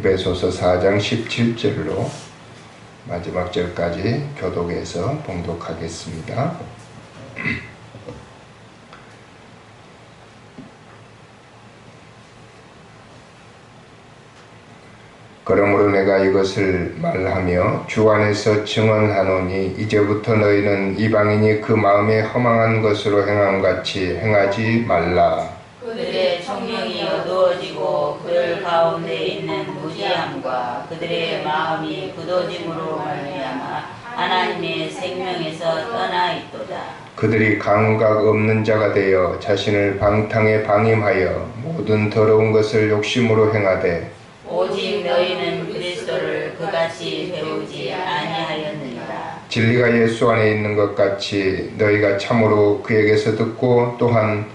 에베소서 4장 17절로 마지막 절까지 교독해서 봉독하겠습니다. 그러므로 내가 이것을 말하며 주 안에서 증언하노니 이제부터 너희는 이방인이 그 마음에 허망한 것으로 행함같이 행하지 말라. 그들의 총명이 어두워지고 그들 가운데 있는 무지함과 그들의 마음이 굳어짐으로 말미암아 하나님의 생명에서 떠나 있도다. 그들이 감각 없는 자가 되어 자신을 방탕에 방임하여 모든 더러운 것을 욕심으로 행하되 오직 너희는 그리스도를 그같이 배우지 아니하였느니라. 진리가 예수 안에 있는 것 같이 너희가 참으로 그에게서 듣고 또한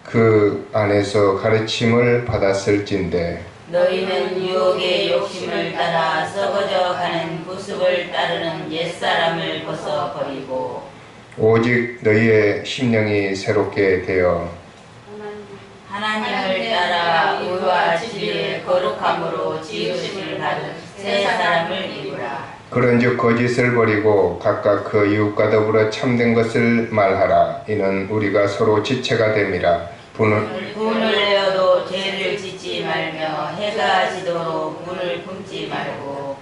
그 안에서 가르침을 받았을진데 너희는 유혹의 욕심을 따라 썩어져 가는 구습을 따르는 옛사람을 벗어버리고 오직 너희의 심령이 새롭게 되어 하나님을 따라 의와 진리의 거룩함으로 지으심을 받은 새 사람을 입으라. 그런즉 거짓을 버리고 각각 그 이웃과 더불어 참된 것을 말하라. 이는 우리가 서로 지체가 됨이라. 분을 내어도 죄를 짓지 말며 해가 지도록 분을 품지 말고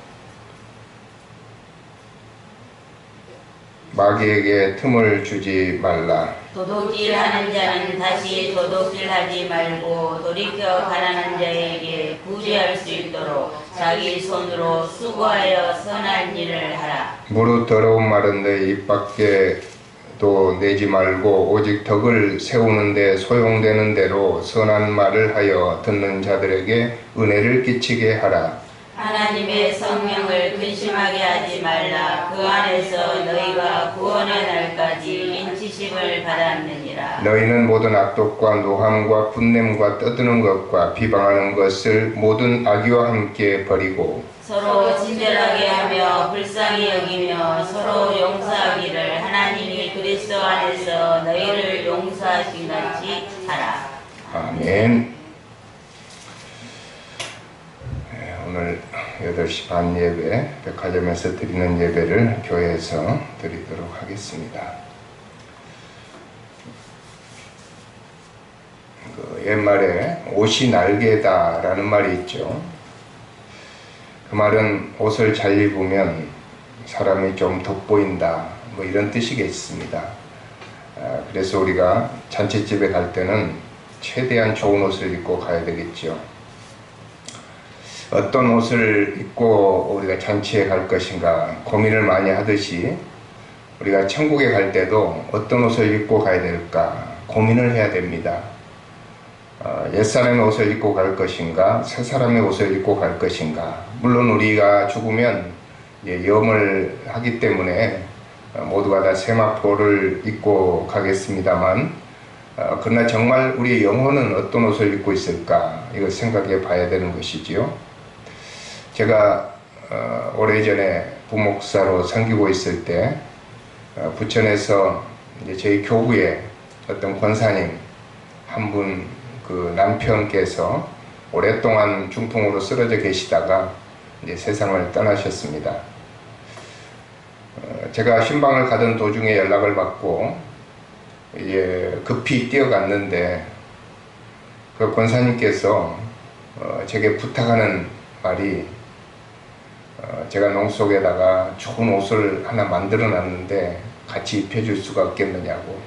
마귀에게 틈을 주지 말라. 도둑질하는 자는 다시 도둑질하지 말고 돌이켜 가난한 자에게 구제할 수 있도록 자기 손으로 수고하여 선한 일을 하라. 무릇 더러운 말은 내 입 밖에도 내지 말고 오직 덕을 세우는 데 소용되는 대로 선한 말을 하여 듣는 자들에게 은혜를 끼치게 하라. 하나님의 성령을 근심하게 하지 말라. 그 안에서 너희가 구원의 날까지 인치심을 받았느니라. 너희는 모든 악독과 노함과 분냄과 떠드는 것과 비방하는 것을 모든 악의와 함께 버리고 서로 친절하게 하며 불쌍히 여기며 서로 용서하기를 하나님이 그리스도 안에서 너희를 용서하신 같이 하라. 아멘. 오늘 8시 반 예배, 백화점에서 드리는 예배를 교회에서 드리도록 하겠습니다. 옛말에 옷이 날개다라는 말이 있죠. 그 말은 옷을 잘 입으면 사람이 좀 돋보인다, 뭐 이런 뜻이겠습니다. 그래서 우리가 잔칫집에 갈 때는 최대한 좋은 옷을 입고 가야 되겠죠. 어떤 옷을 입고 우리가 잔치에 갈 것인가 고민을 많이 하듯이 우리가 천국에 갈 때도 어떤 옷을 입고 가야 될까 고민을 해야 됩니다. 옛사람의 옷을 입고 갈 것인가 새 사람의 옷을 입고 갈 것인가. 물론 우리가 죽으면 염을 하기 때문에 모두가 다 세마포를 입고 가겠습니다만 그러나 정말 우리의 영혼은 어떤 옷을 입고 있을까 이걸 생각해 봐야 되는 것이지요. 제가 오래전에 부목사로 섬기고 있을 때 부천에서 이제 저희 교구에 어떤 권사님 한 분 그 남편께서 오랫동안 중풍으로 쓰러져 계시다가 이제 세상을 떠나셨습니다. 제가 신방을 가던 도중에 연락을 받고 급히 뛰어갔는데 그 권사님께서 제게 부탁하는 말이 제가 농 속에다가 좋은 옷을 하나 만들어 놨는데 같이 입혀줄 수가 없겠느냐고.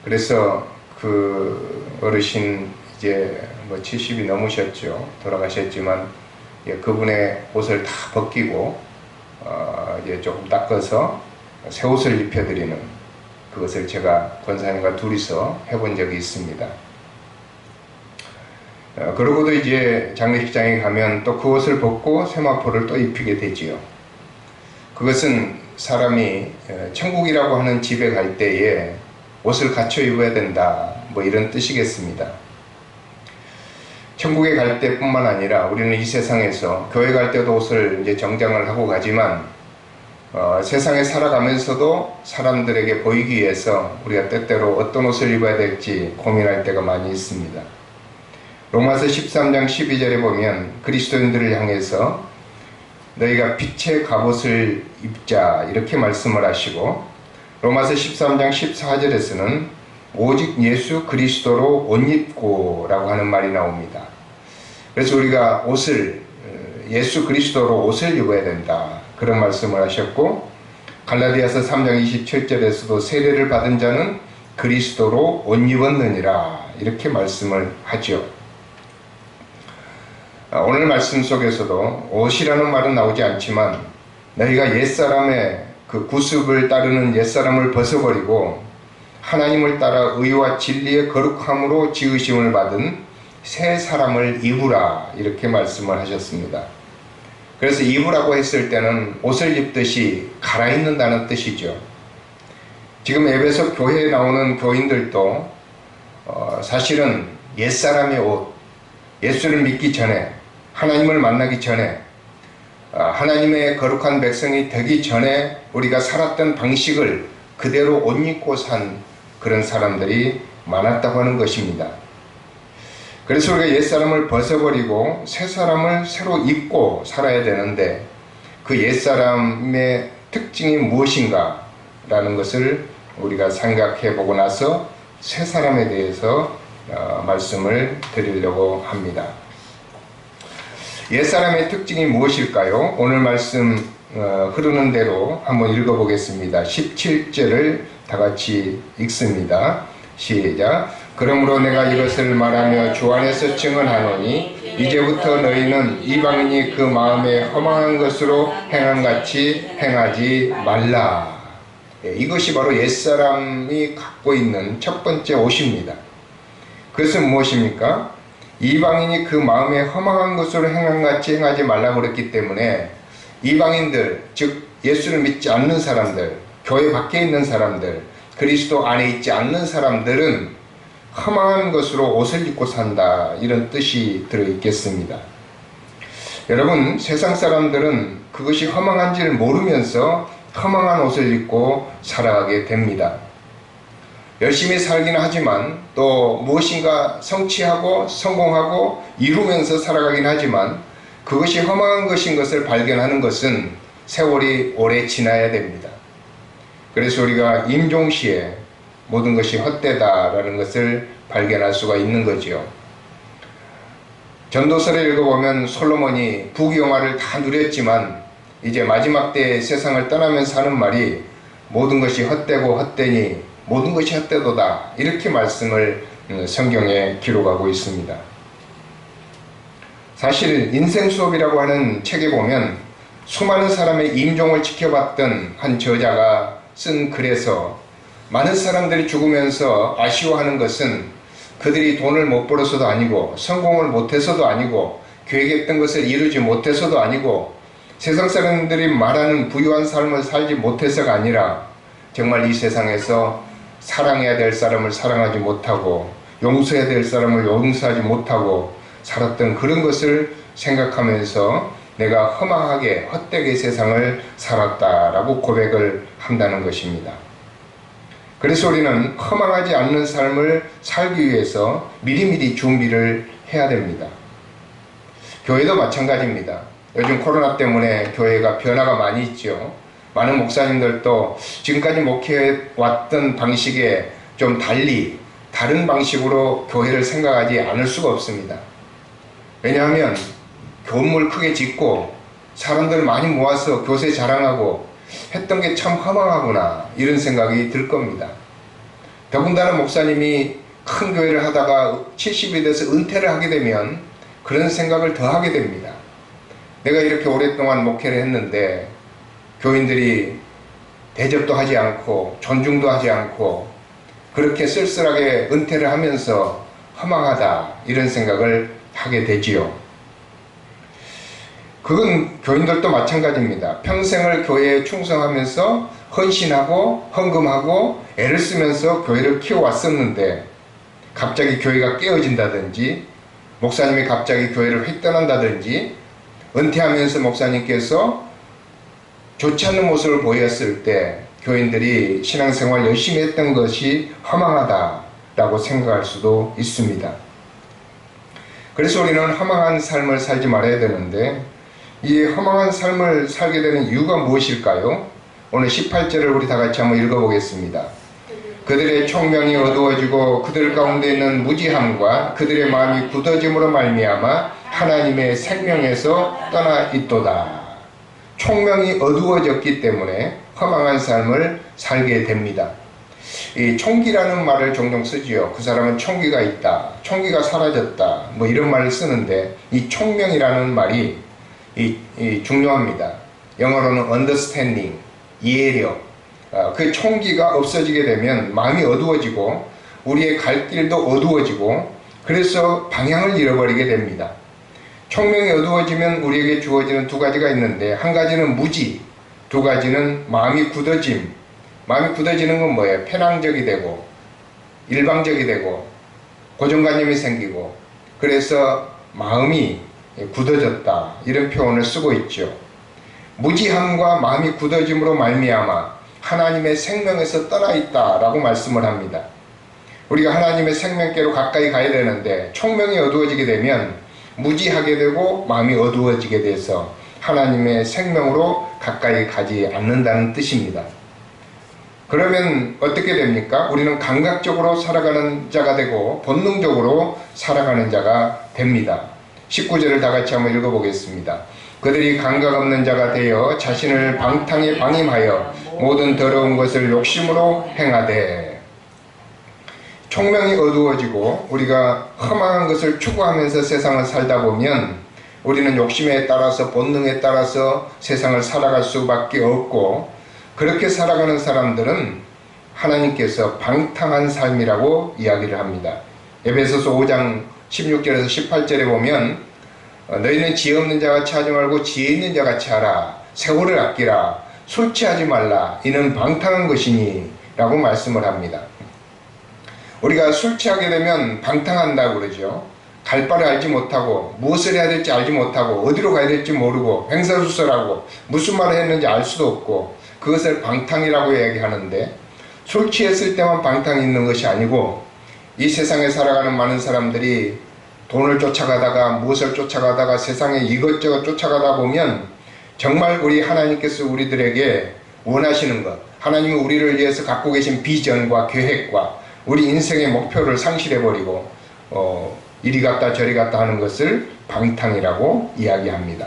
그래서 그 어르신 이제 뭐 70이 넘으셨죠. 돌아가셨지만 그분의 옷을 다 벗기고 이제 조금 닦아서 새 옷을 입혀드리는 그것을 제가 권사님과 둘이서 해본 적이 있습니다. 그러고도 이제 장례식장에 가면 또 그 옷을 벗고 세마포를 또 입히게 되지요. 그것은 사람이 천국이라고 하는 집에 갈 때에 옷을 갖춰 입어야 된다, 뭐 이런 뜻이겠습니다. 천국에 갈 때뿐만 아니라 우리는 이 세상에서 교회 갈 때도 옷을 이제 정장을 하고 가지만 세상에 살아가면서도 사람들에게 보이기 위해서 우리가 때때로 어떤 옷을 입어야 될지 고민할 때가 많이 있습니다. 로마서 13장 12절에 보면 그리스도인들을 향해서 너희가 빛의 갑옷을 입자 이렇게 말씀을 하시고, 로마서 13장 14절에서는 오직 예수 그리스도로 옷 입고 라고 하는 말이 나옵니다. 그래서 우리가 예수 그리스도로 옷을 입어야 된다 그런 말씀을 하셨고, 갈라디아서 3장 27절에서도 세례를 받은 자는 그리스도로 옷 입었느니라 이렇게 말씀을 하죠. 오늘 말씀 속에서도 옷이라는 말은 나오지 않지만 너희가 옛사람의 그 구습을 따르는 옛사람을 벗어버리고 하나님을 따라 의와 진리의 거룩함으로 지으심을 받은 새 사람을 입으라 이렇게 말씀을 하셨습니다. 그래서 입으라고 했을 때는 옷을 입듯이 갈아입는다는 뜻이죠. 지금 에베소 교회에 나오는 교인들도 사실은 옛사람의 옷, 예수를 믿기 전에, 하나님을 만나기 전에, 하나님의 거룩한 백성이 되기 전에 우리가 살았던 방식을 그대로 옷 입고 산 그런 사람들이 많았다고 하는 것입니다. 그래서 우리가 옛사람을 벗어버리고 새사람을 새로 입고 살아야 되는데, 그 옛사람의 특징이 무엇인가 라는 것을 우리가 생각해 보고 나서 새사람에 대해서 말씀을 드리려고 합니다. 옛사람의 특징이 무엇일까요? 오늘 말씀 흐르는 대로 한번 읽어보겠습니다. 17절을 다 같이 읽습니다. 시작. 그러므로 내가 이것을 말하며 주 안에서 증언하노니 이제부터 너희는 이방인이 그 마음에 허망한 것으로 행함같이 행하지 말라. 이것이 바로 옛사람이 갖고 있는 첫 번째 옷입니다. 그것은 무엇입니까? 이방인이 그 마음에 허망한 것으로 행함같이 행하지 말라고 그랬기 때문에 이방인들, 즉 예수를 믿지 않는 사람들, 교회 밖에 있는 사람들, 그리스도 안에 있지 않는 사람들은 허망한 것으로 옷을 입고 산다 이런 뜻이 들어있겠습니다. 여러분, 세상 사람들은 그것이 허망한지를 모르면서 허망한 옷을 입고 살아가게 됩니다. 열심히 살기는 하지만 또 무엇인가 성취하고 성공하고 이루면서 살아가긴 하지만 그것이 허망한 것인 것을 발견하는 것은 세월이 오래 지나야 됩니다. 그래서 우리가 임종시에 모든 것이 헛되다라는 것을 발견할 수가 있는 거죠. 전도서를 읽어보면 솔로몬이 부귀영화를 다 누렸지만 이제 마지막 때에 세상을 떠나면서 하는 말이 모든 것이 헛되고 헛되니 모든 것이 헛되도다 이렇게 말씀을 성경에 기록하고 있습니다. 사실 인생 수업이라고 하는 책에 보면 수많은 사람의 임종을 지켜봤던 한 저자가 쓴 글에서 많은 사람들이 죽으면서 아쉬워하는 것은 그들이 돈을 못 벌어서도 아니고 성공을 못해서도 아니고 계획했던 것을 이루지 못해서도 아니고 세상 사람들이 말하는 부유한 삶을 살지 못해서가 아니라 정말 이 세상에서 사랑해야 될 사람을 사랑하지 못하고 용서해야 될 사람을 용서하지 못하고 살았던 그런 것을 생각하면서 내가 허망하게 헛되게 세상을 살았다라고 고백을 한다는 것입니다. 그래서 우리는 허망하지 않는 삶을 살기 위해서 미리미리 준비를 해야 됩니다. 교회도 마찬가지입니다. 요즘 코로나 때문에 교회가 변화가 많이 있죠. 많은 목사님들도 지금까지 목회해왔던 방식에 좀 달리 다른 방식으로 교회를 생각하지 않을 수가 없습니다. 왜냐하면 건물 크게 짓고 사람들 많이 모아서 교세 자랑하고 했던 게 참 허망하구나 이런 생각이 들 겁니다. 더군다나 목사님이 큰 교회를 하다가 70이 돼서 은퇴를 하게 되면 그런 생각을 더 하게 됩니다. 내가 이렇게 오랫동안 목회를 했는데 교인들이 대접도 하지 않고 존중도 하지 않고 그렇게 쓸쓸하게 은퇴를 하면서 허망하다 이런 생각을 하게 되지요. 그건 교인들도 마찬가지입니다. 평생을 교회에 충성하면서 헌신하고 헌금하고 애를 쓰면서 교회를 키워왔었는데 갑자기 교회가 깨어진다든지 목사님이 갑자기 교회를 휙 떠난다든지 은퇴하면서 목사님께서 좋지 않은 모습을 보였을 때 교인들이 신앙생활 열심히 했던 것이 허망하다라고 생각할 수도 있습니다. 그래서 우리는 허망한 삶을 살지 말아야 되는데 이 허망한 삶을 살게 되는 이유가 무엇일까요? 오늘 18절을 우리 다 같이 한번 읽어보겠습니다. 그들의 총명이 어두워지고 그들 가운데 있는 무지함과 그들의 마음이 굳어짐으로 말미암아 하나님의 생명에서 떠나 있도다. 총명이 어두워졌기 때문에 허망한 삶을 살게 됩니다. 이 총기라는 말을 종종 쓰지요. 그 사람은 총기가 있다, 총기가 사라졌다, 뭐 이런 말을 쓰는데 이 총명이라는 말이 중요합니다. 영어로는 understanding, 이해력. 그 총기가 없어지게 되면 마음이 어두워지고 우리의 갈 길도 어두워지고 그래서 방향을 잃어버리게 됩니다. 총명이 어두워지면 우리에게 주어지는 두 가지가 있는데 한 가지는 무지, 두 가지는 마음이 굳어짐. 마음이 굳어지는 건 뭐예요? 편향적이 되고 일방적이 되고 고정관념이 생기고 그래서 마음이 굳어졌다 이런 표현을 쓰고 있죠. 무지함과 마음이 굳어짐으로 말미암아 하나님의 생명에서 떠나 있다라고 말씀을 합니다. 우리가 하나님의 생명께로 가까이 가야 되는데 총명이 어두워지게 되면 무지하게 되고 마음이 어두워지게 돼서 하나님의 생명으로 가까이 가지 않는다는 뜻입니다. 그러면 어떻게 됩니까? 우리는 감각적으로 살아가는 자가 되고 본능적으로 살아가는 자가 됩니다. 19절을 다 같이 한번 읽어보겠습니다. 그들이 감각 없는 자가 되어 자신을 방탕에 방임하여 모든 더러운 것을 욕심으로 행하되. 총명이 어두워지고 우리가 험한 것을 추구하면서 세상을 살다 보면 우리는 욕심에 따라서 본능에 따라서 세상을 살아갈 수밖에 없고 그렇게 살아가는 사람들은 하나님께서 방탕한 삶이라고 이야기를 합니다. 에베소서 5장 16절에서 18절에 보면 너희는 지혜 없는 자같이 하지 말고 지혜 있는 자같이 하라. 세월을 아끼라. 술 취하지 말라. 이는 방탕한 것이니 라고 말씀을 합니다. 우리가 술 취하게 되면 방탕한다고 그러죠. 갈 바를 알지 못하고 무엇을 해야 될지 알지 못하고 어디로 가야 될지 모르고 횡설수설하고 무슨 말을 했는지 알 수도 없고 그것을 방탕이라고 이야기하는데 술 취했을 때만 방탕이 있는 것이 아니고 이 세상에 살아가는 많은 사람들이 돈을 쫓아가다가 무엇을 쫓아가다가 세상에 이것저것 쫓아가다 보면 정말 우리 하나님께서 우리들에게 원하시는 것, 하나님이 우리를 위해서 갖고 계신 비전과 계획과 우리 인생의 목표를 상실해버리고 이리 갔다 저리 갔다 하는 것을 방탕이라고 이야기합니다.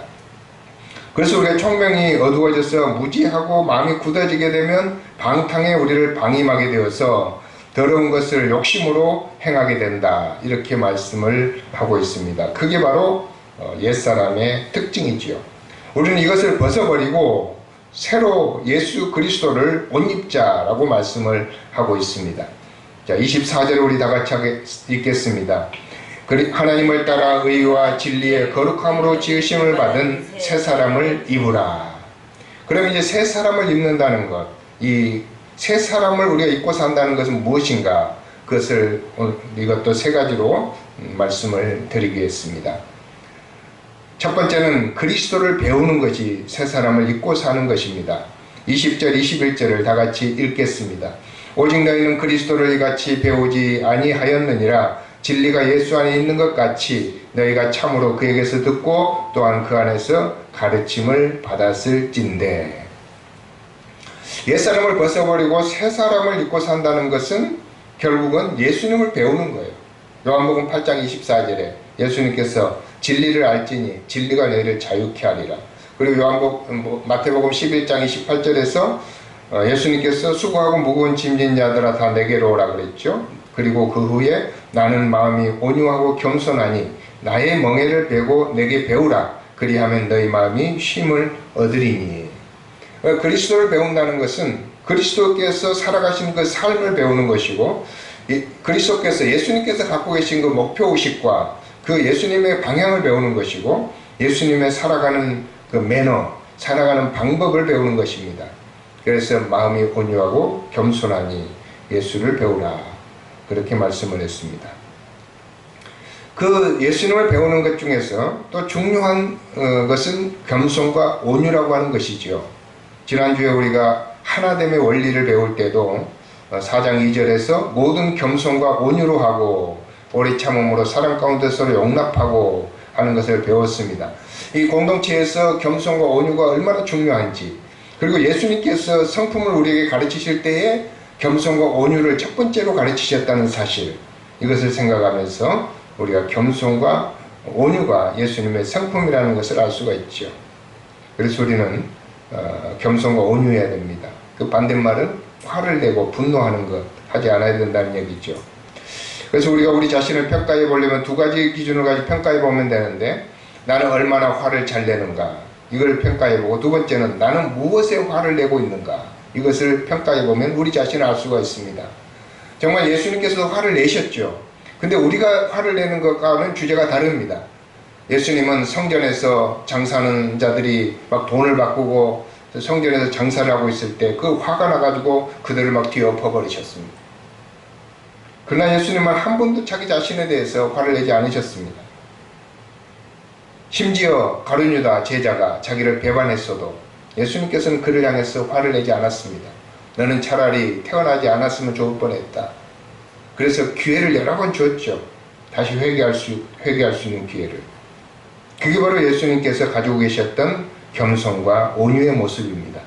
그래서 우리가 총명이 어두워져서 무지하고 마음이 굳어지게 되면 방탕에 우리를 방임하게 되어서 더러운 것을 욕심으로 행하게 된다 이렇게 말씀을 하고 있습니다. 그게 바로 옛사람의 특징이지요. 우리는 이것을 벗어버리고 새로 예수 그리스도를 옷 입자라고 말씀을 하고 있습니다. 자, 24절 우리 다 같이 읽겠습니다. 하나님을 따라 의와 진리의 거룩함으로 지으심을 받은 새 사람을 입으라. 그럼 이제 새 사람을 입는다는 것, 이 새 사람을 우리가 입고 산다는 것은 무엇인가? 그것을 이것도 세 가지로 말씀을 드리겠습니다. 첫 번째는 그리스도를 배우는 것이 새 사람을 입고 사는 것입니다. 20절, 21절을 다 같이 읽겠습니다. 오직 너희는 그리스도를 이같이 배우지 아니하였느니라. 진리가 예수 안에 있는 것 같이 너희가 참으로 그에게서 듣고 또한 그 안에서 가르침을 받았을진대. 옛사람을 벗어버리고 새 사람을 입고 산다는 것은 결국은 예수님을 배우는 거예요. 요한복음 8장 24절에 예수님께서 진리를 알지니 진리가 너희를 자유케 하리라. 그리고 마태복음 11장 28절에서 예수님께서 수고하고 무거운 짐진 자들아 다 내게로 오라 그랬죠. 그리고 그 후에 나는 마음이 온유하고 겸손하니 나의 멍에를 베고 내게 배우라. 그리하면 너희 마음이 쉼을 얻으리니. 그리스도를 배운다는 것은 그리스도께서 살아가신 그 삶을 배우는 것이고 그리스도께서 예수님께서 갖고 계신 그 목표의식과 그 예수님의 방향을 배우는 것이고 예수님의 살아가는 그 매너, 살아가는 방법을 배우는 것입니다. 그래서 마음이 온유하고 겸손하니 예수를 배우라. 그렇게 말씀을 했습니다. 그 예수님을 배우는 것 중에서 또 중요한 것은 겸손과 온유라고 하는 것이죠. 지난주에 우리가 하나됨의 원리를 배울 때도 4장 2절에서 모든 겸손과 온유로 하고 오래 참음으로 사람 가운데 서로 용납하고 하는 것을 배웠습니다. 이 공동체에서 겸손과 온유가 얼마나 중요한지, 그리고 예수님께서 성품을 우리에게 가르치실 때에 겸손과 온유를 첫 번째로 가르치셨다는 사실, 이것을 생각하면서 우리가 겸손과 온유가 예수님의 성품이라는 것을 알 수가 있죠. 그래서 우리는 겸손과 온유해야 됩니다. 그 반대말은 화를 내고 분노하는 것 하지 않아야 된다는 얘기죠. 그래서 우리가 우리 자신을 평가해 보려면 두 가지 기준을 가지고 평가해 보면 되는데, 나는 얼마나 화를 잘 내는가, 이걸 평가해 보고, 두 번째는 나는 무엇에 화를 내고 있는가, 이것을 평가해 보면 우리 자신을 알 수가 있습니다. 정말 예수님께서도 화를 내셨죠. 근데 우리가 화를 내는 것과는 주제가 다릅니다. 예수님은 성전에서 장사하는 자들이 막 돈을 바꾸고 성전에서 장사를 하고 있을 때 그 화가 나가지고 그들을 막 뒤엎어버리셨습니다. 그러나 예수님은 한 번도 자기 자신에 대해서 화를 내지 않으셨습니다. 심지어 가룟 유다 제자가 자기를 배반했어도 예수님께서는 그를 향해서 화를 내지 않았습니다. 너는 차라리 태어나지 않았으면 좋을 뻔했다. 그래서 기회를 여러 번 줬죠. 다시 회개할 수 있는 기회를. 그게 바로 예수님께서 가지고 계셨던 겸손과 온유의 모습입니다.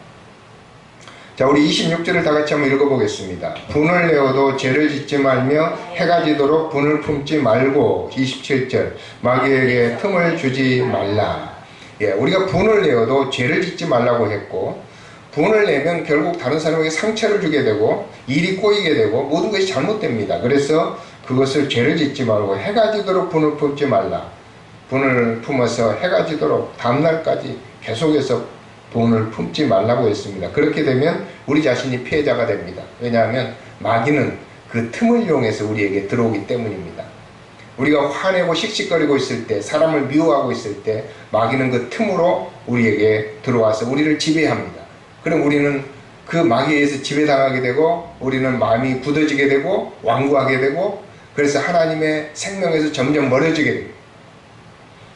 자, 우리 26절을 다 같이 한번 읽어보겠습니다. 분을 내어도 죄를 짓지 말며 해가 지도록 분을 품지 말고, 27절, 마귀에게 틈을 주지 말라. 예, 우리가 분을 내어도 죄를 짓지 말라고 했고, 분을 내면 결국 다른 사람에게 상처를 주게 되고 일이 꼬이게 되고 모든 것이 잘못됩니다. 그래서 그것을 죄를 짓지 말고 해가 지도록 분을 품지 말라. 분을 품어서 해가 지도록 다음날까지 계속해서 분을 품지 말라고 했습니다. 그렇게 되면 우리 자신이 피해자가 됩니다. 왜냐하면 마귀는 그 틈을 이용해서 우리에게 들어오기 때문입니다. 우리가 화내고 씩씩거리고 있을 때, 사람을 미워하고 있을 때 마귀는 그 틈으로 우리에게 들어와서 우리를 지배합니다. 그럼 우리는 그 마귀에 의해서 지배당하게 되고, 우리는 마음이 굳어지게 되고 완고하게 되고, 그래서 하나님의 생명에서 점점 멀어지게 됩니다.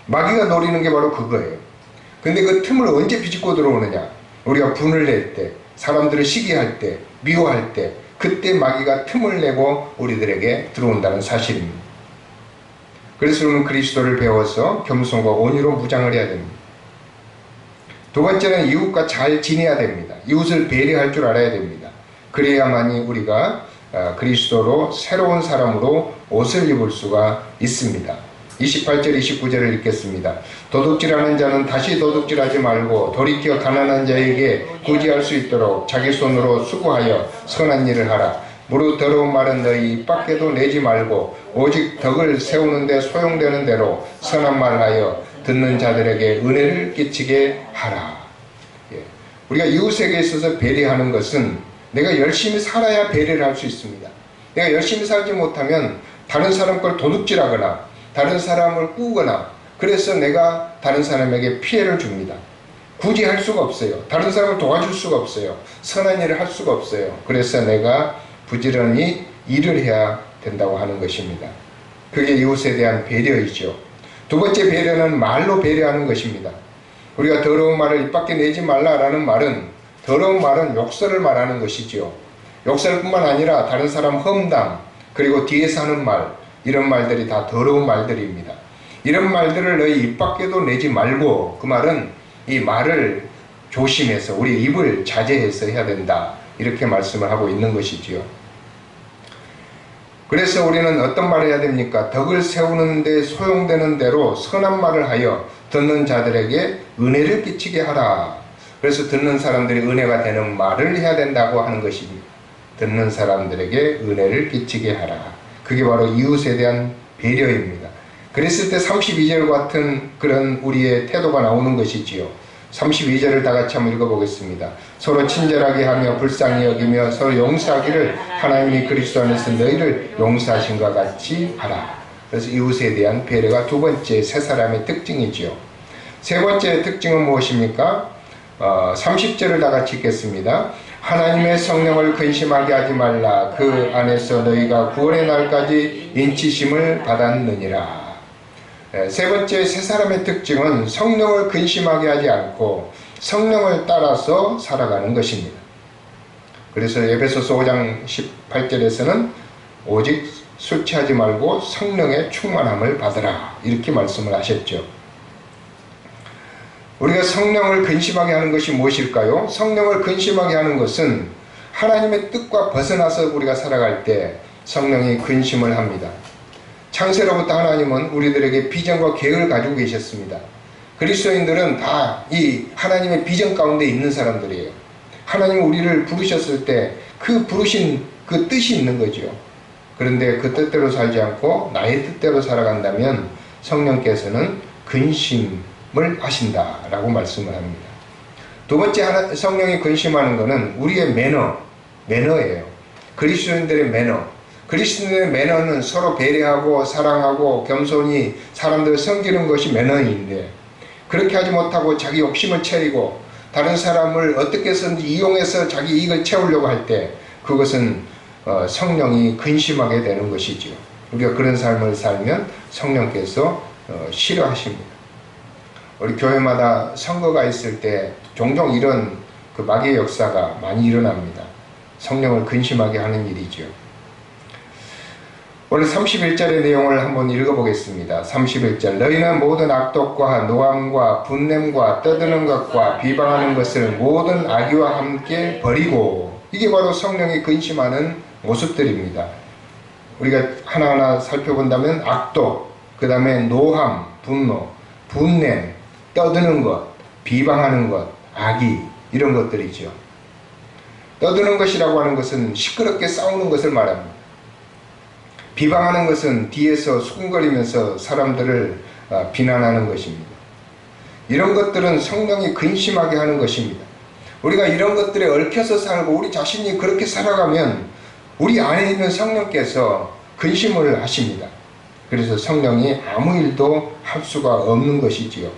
마귀가 노리는 게 바로 그거예요. 근데 그 틈을 언제 비집고 들어오느냐? 우리가 분을 낼 때, 사람들을 시기할 때, 미워할 때, 그때 마귀가 틈을 내고 우리들에게 들어온다는 사실입니다. 그래서 우리는 그리스도를 배워서 겸손과 온유로 무장을 해야 됩니다. 두 번째는 이웃과 잘 지내야 됩니다. 이웃을 배려할 줄 알아야 됩니다. 그래야만이 우리가 그리스도로 새로운 사람으로 옷을 입을 수가 있습니다. 28절 29절을 읽겠습니다. 도둑질하는 자는 다시 도둑질하지 말고 돌이켜 가난한 자에게 구제할 수 있도록 자기 손으로 수고하여 선한 일을 하라. 무릇 더러운 말은 너희 입 밖에도 내지 말고 오직 덕을 세우는 데 소용되는 대로 선한 말을 하여 듣는 자들에게 은혜를 끼치게 하라. 예. 우리가 이웃에게 있어서 배려하는 것은 내가 열심히 살아야 배려를 할 수 있습니다. 내가 열심히 살지 못하면 다른 사람 걸 도둑질하거나 다른 사람을 꾸거나, 그래서 내가 다른 사람에게 피해를 줍니다. 굳이 할 수가 없어요. 다른 사람을 도와줄 수가 없어요. 선한 일을 할 수가 없어요. 그래서 내가 부지런히 일을 해야 된다고 하는 것입니다. 그게 이웃에 대한 배려이죠. 두 번째 배려는 말로 배려하는 것입니다. 우리가 더러운 말을 입 밖에 내지 말라라는 말은, 더러운 말은 욕설을 말하는 것이죠. 욕설뿐만 아니라 다른 사람 험담, 그리고 뒤에서 하는 말, 이런 말들이 다 더러운 말들입니다. 이런 말들을 너희 입 밖에도 내지 말고, 그 말은 이 말을 조심해서 우리 입을 자제해서 해야 된다, 이렇게 말씀을 하고 있는 것이지요. 그래서 우리는 어떤 말을 해야 됩니까? 덕을 세우는 데 소용되는 대로 선한 말을 하여 듣는 자들에게 은혜를 끼치게 하라. 그래서 듣는 사람들이 은혜가 되는 말을 해야 된다고 하는 것입니다. 듣는 사람들에게 은혜를 끼치게 하라. 그게 바로 이웃에 대한 배려입니다. 그랬을 때 32절 같은 그런 우리의 태도가 나오는 것이지요. 32절을 다 같이 한번 읽어보겠습니다. 서로 친절하게 하며 불쌍히 여기며 서로 용서하기를 하나님이 그리스도 안에서 너희를 용서하신 것 같이 하라. 그래서 이웃에 대한 배려가 두 번째 세 사람의 특징이지요. 세 번째 특징은 무엇입니까? 30절을 다 같이 읽겠습니다. 하나님의 성령을 근심하게 하지 말라. 그 안에서 너희가 구원의 날까지 인치심을 받았느니라. 세 번째 세 사람의 특징은 성령을 근심하게 하지 않고 성령을 따라서 살아가는 것입니다. 그래서 에베소서 5장 18절에서는 오직 술 취하지 말고 성령의 충만함을 받으라. 이렇게 말씀을 하셨죠. 우리가 성령을 근심하게 하는 것이 무엇일까요? 성령을 근심하게 하는 것은 하나님의 뜻과 벗어나서 우리가 살아갈 때 성령이 근심을 합니다. 창세로부터 하나님은 우리들에게 비전과 계획을 가지고 계셨습니다. 그리스도인들은 다 이 하나님의 비전 가운데 있는 사람들이에요. 하나님이 우리를 부르셨을 때 그 부르신 그 뜻이 있는 거죠. 그런데 그 뜻대로 살지 않고 나의 뜻대로 살아간다면 성령께서는 근심을 하신다라고 말씀을 합니다. 두 번째 성령이 근심하는 것은 우리의 매너예요. 그리스도인들의 매너. 그리스도인의 매너는 서로 배려하고 사랑하고 겸손히 사람들을 섬기는 것이 매너인데, 그렇게 하지 못하고 자기 욕심을 채리고 다른 사람을 어떻게 해서든지 이용해서 자기 이익을 채우려고 할 때 그것은 성령이 근심하게 되는 것이죠. 우리가 그런 삶을 살면 성령께서 싫어하십니다. 우리 교회마다 선거가 있을 때 종종 이런 그 마귀의 역사가 많이 일어납니다. 성령을 근심하게 하는 일이죠. 오늘 31절의 내용을 한번 읽어보겠습니다. 31절. 너희는 모든 악독과 노함과 분냄과 떠드는 것과 비방하는 것을 모든 악의와 함께 버리고. 이게 바로 성령이 근심하는 모습들입니다. 우리가 하나하나 살펴본다면 악독, 그 다음에 노함, 분노, 분냄, 떠드는 것, 비방하는 것, 악의, 이런 것들이죠. 떠드는 것이라고 하는 것은 시끄럽게 싸우는 것을 말합니다. 비방하는 것은 뒤에서 수군거리면서 사람들을 비난하는 것입니다. 이런 것들은 성령이 근심하게 하는 것입니다. 우리가 이런 것들에 얽혀서 살고 우리 자신이 그렇게 살아가면 우리 안에 있는 성령께서 근심을 하십니다. 그래서 성령이 아무 일도 할 수가 없는 것이지요.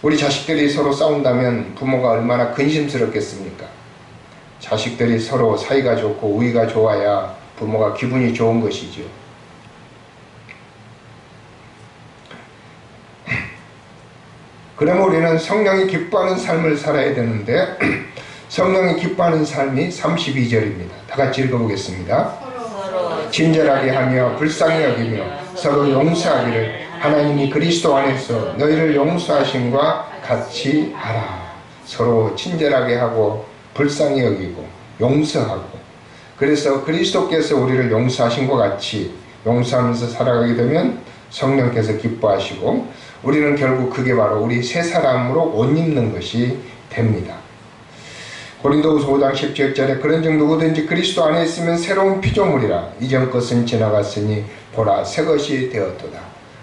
우리 자식들이 서로 싸운다면 부모가 얼마나 근심스럽겠습니까? 자식들이 서로 사이가 좋고 우위가 좋아야 부모가 기분이 좋은 것이죠. 그러면 우리는 성령이 기뻐하는 삶을 살아야 되는데 성령이 기뻐하는 삶이 32절입니다. 다 같이 읽어보겠습니다. 친절하게 하며 불쌍히 여기며 서로 용서하기를 하나님이 그리스도 안에서 너희를 용서하심과 같이 하라. 서로 친절하게 하고 불쌍히 여기고 용서하고, 그래서 그리스도께서 우리를 용서하신 것 같이 용서하면서 살아가게 되면 성령께서 기뻐하시고 우리는 결국 그게 바로 우리 새 사람으로 옷 입는 것이 됩니다. 고린도후서 5장 17절에 그런즉 누구든지 그리스도 안에 있으면 새로운 피조물이라 이전 것은 지나갔으니 보라 새 것이 되었도다.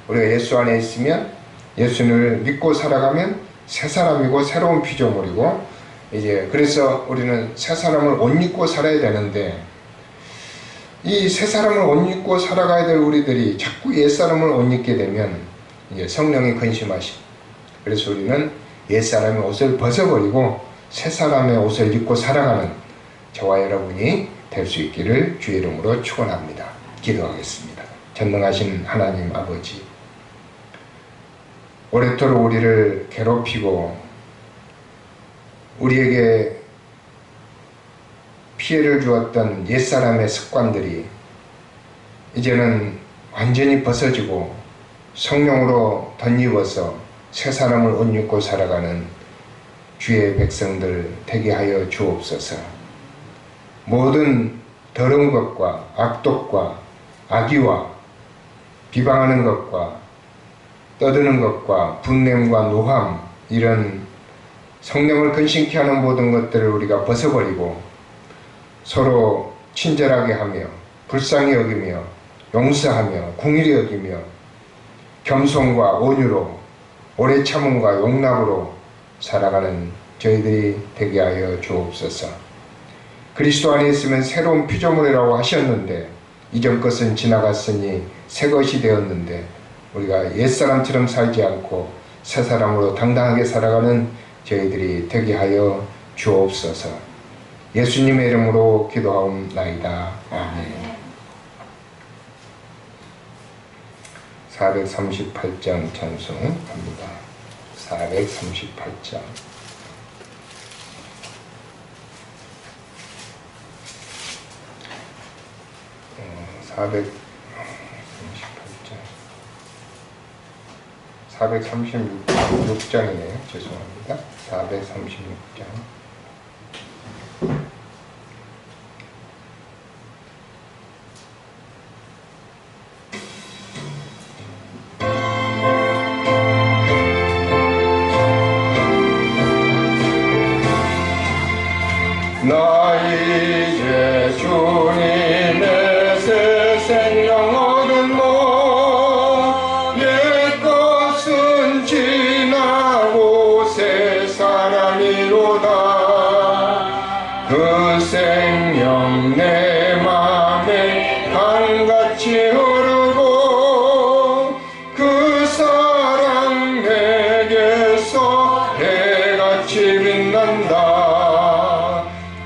우리가 예수 안에 있으면, 예수를 믿고 살아가면 새 사람이고 새로운 피조물이고, 이제 그래서 우리는 새 사람을 옷 입고 살아야 되는데 이 새 사람을 옷 입고 살아가야 될 우리들이 자꾸 옛 사람을 옷 입게 되면 이제 성령이 근심하시고, 그래서 우리는 옛 사람의 옷을 벗어버리고 새 사람의 옷을 입고 살아가는 저와 여러분이 될 수 있기를 주의 이름으로 축원합니다. 기도하겠습니다. 전능하신 하나님 아버지, 오래도록 우리를 괴롭히고 우리에게 피해를 주었던 옛사람의 습관들이 이제는 완전히 벗어지고 성령으로 덧입어서 새 사람을 옷 입고 살아가는 주의 백성들 되게 하여 주옵소서. 모든 더러운 것과 악독과 악의와 비방하는 것과 떠드는 것과 분냄과 노함, 이런 성령을 근심케 하는 모든 것들을 우리가 벗어버리고 서로 친절하게 하며 불쌍히 여기며 용서하며 긍휼히 여기며 겸손과 온유로 오래 참음과 용납으로 살아가는 저희들이 되게 하여 주옵소서. 그리스도 안에 있으면 새로운 피조물이라고 하셨는데 이전 것은 지나갔으니 새 것이 되었는데 우리가 옛사람처럼 살지 않고 새 사람으로 당당하게 살아가는 저희들이 되게 하여 주옵소서. 예수님의 이름으로 기도하옵나이다. 아멘. 438장 찬송합니다. 438장. 436장이네요. 죄송합니다. 436장. 나 이제 주님의 새 생명 얻은 옛 것은 지나고 새 사람이로다. 그 생명 내 맘에 강같이 흐르고 그 사랑 내게서 해같이 빛난다.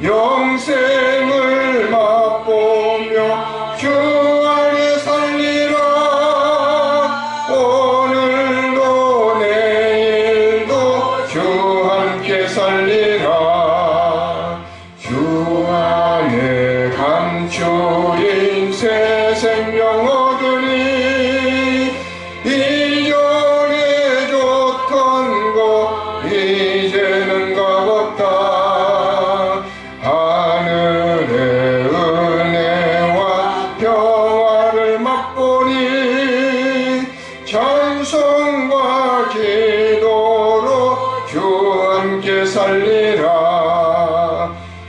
영생을 맛보며 주 안에 살리라. 오늘도 내일도 주 함께 살리라. 주 안에 감추인 새 생명 얻으니 이전에 좋던 것 이제는 값없다. 하늘의 은혜와 평화를 맛보니 찬송과 기도로 주 함께 살리라.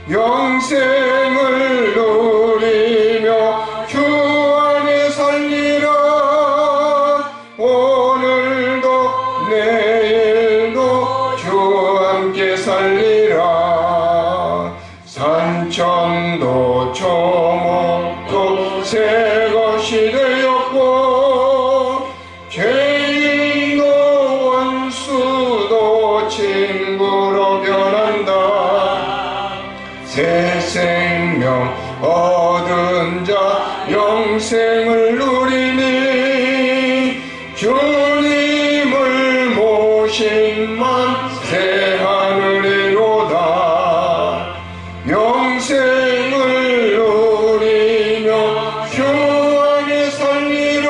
영생을 누리며 주 안에 살리라. 오늘도 내일도 주 함께 살리라. 산천도 초목도 새 것이 되었고 죄인도 원수도 친구로 변한다. 새 생명 얻은 자 영생을 누리니 주님을 모신 만 새 하늘이로다. 영생을 누리며 주 안에 살리라.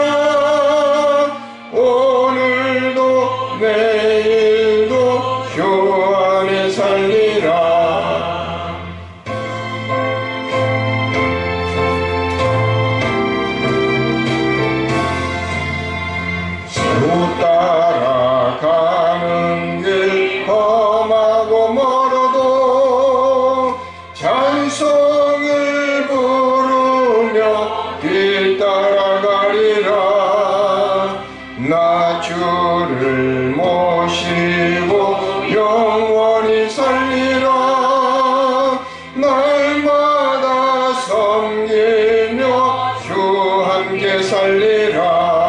오늘도 내일도 주 안에 살리라. 주 따라가는 길 험하고 멀어도 찬송을 부르며 길 따라가리라. 나 주를 모시고 영원히 살리라. 날마다 섬기며 주 함께 살리라.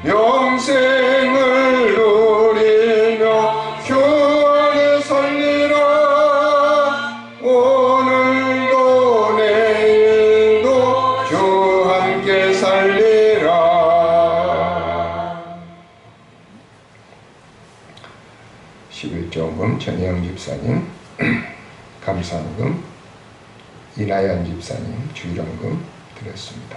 영생을 누리며 주 안에 살리라. 오늘도 내일도 주 함께 살리라. 11조금 전혜영 집사님, 감사금 이나연 집사님 주일원금 드렸습니다.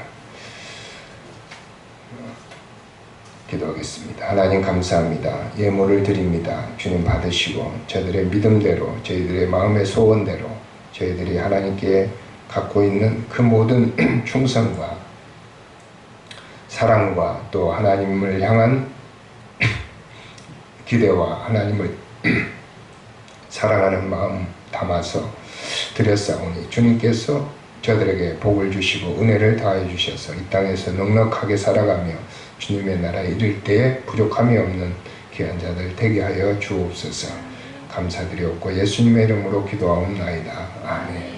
기도하겠습니다. 하나님 감사합니다. 예물을 드립니다. 주님 받으시고 저들의 믿음대로 저희들의 마음의 소원대로 저희들이 하나님께 갖고 있는 그 모든 충성과 사랑과 또 하나님을 향한 기대와 하나님을 사랑하는 마음 담아서 드렸사오니 주님께서 저들에게 복을 주시고 은혜를 다해 주셔서 이 땅에서 넉넉하게 살아가며 주님의 나라에 이를 때에 부족함이 없는 귀한 자들 되게 하여 주옵소서. 감사드리옵고 예수님의 이름으로 기도하옵나이다. 아멘.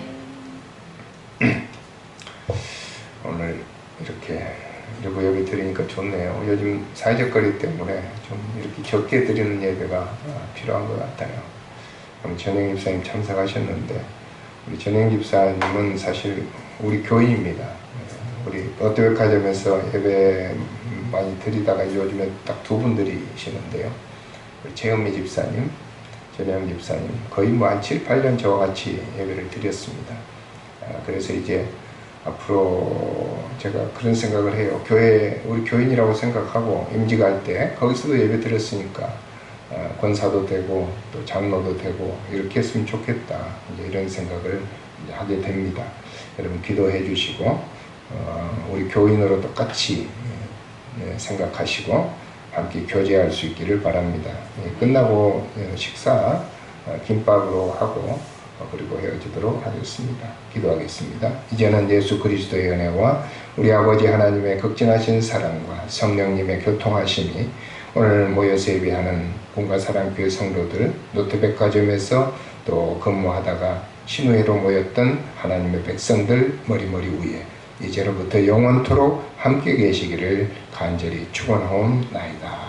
오늘 이렇게 여기 드리니까 좋네요. 요즘 사회적 거리 때문에 좀 이렇게 적게 드리는 예배가 필요한 것 같아요. 그럼 전영 집사님 참석하셨는데 우리 전영 집사님은 사실 우리 교인입니다. 우리 롯데백화점에서 예배 많이 드리다가 요즘에 딱 두 분들이시는데요. 우리 최은미 집사님, 전영 집사님 거의 뭐 한 7, 8년 저와 같이 예배를 드렸습니다. 그래서 이제 앞으로 제가 그런 생각을 해요. 교회, 우리 교인이라고 생각하고 임직할 때 거기서도 예배 드렸으니까 권사도 되고 또 장로도 되고 이렇게 했으면 좋겠다. 이제 이런 생각을 이제 하게 됩니다. 여러분 기도해 주시고 우리 교인으로 똑같이 생각하시고 함께 교제할 수 있기를 바랍니다. 끝나고 식사 김밥으로 하고 그리고 헤어지도록 하겠습니다. 기도하겠습니다. 이제는 예수 그리스도의 은혜와 우리 아버지 하나님의 극진하신 사랑과 성령님의 교통하심이 오늘 모여서 예배하는 본가사랑교회 성도들, 롯데백화점에서 또 근무하다가 신우회로 모였던 하나님의 백성들 머리머리 위에 이제로부터 영원토록 함께 계시기를 간절히 축원하옵나이다.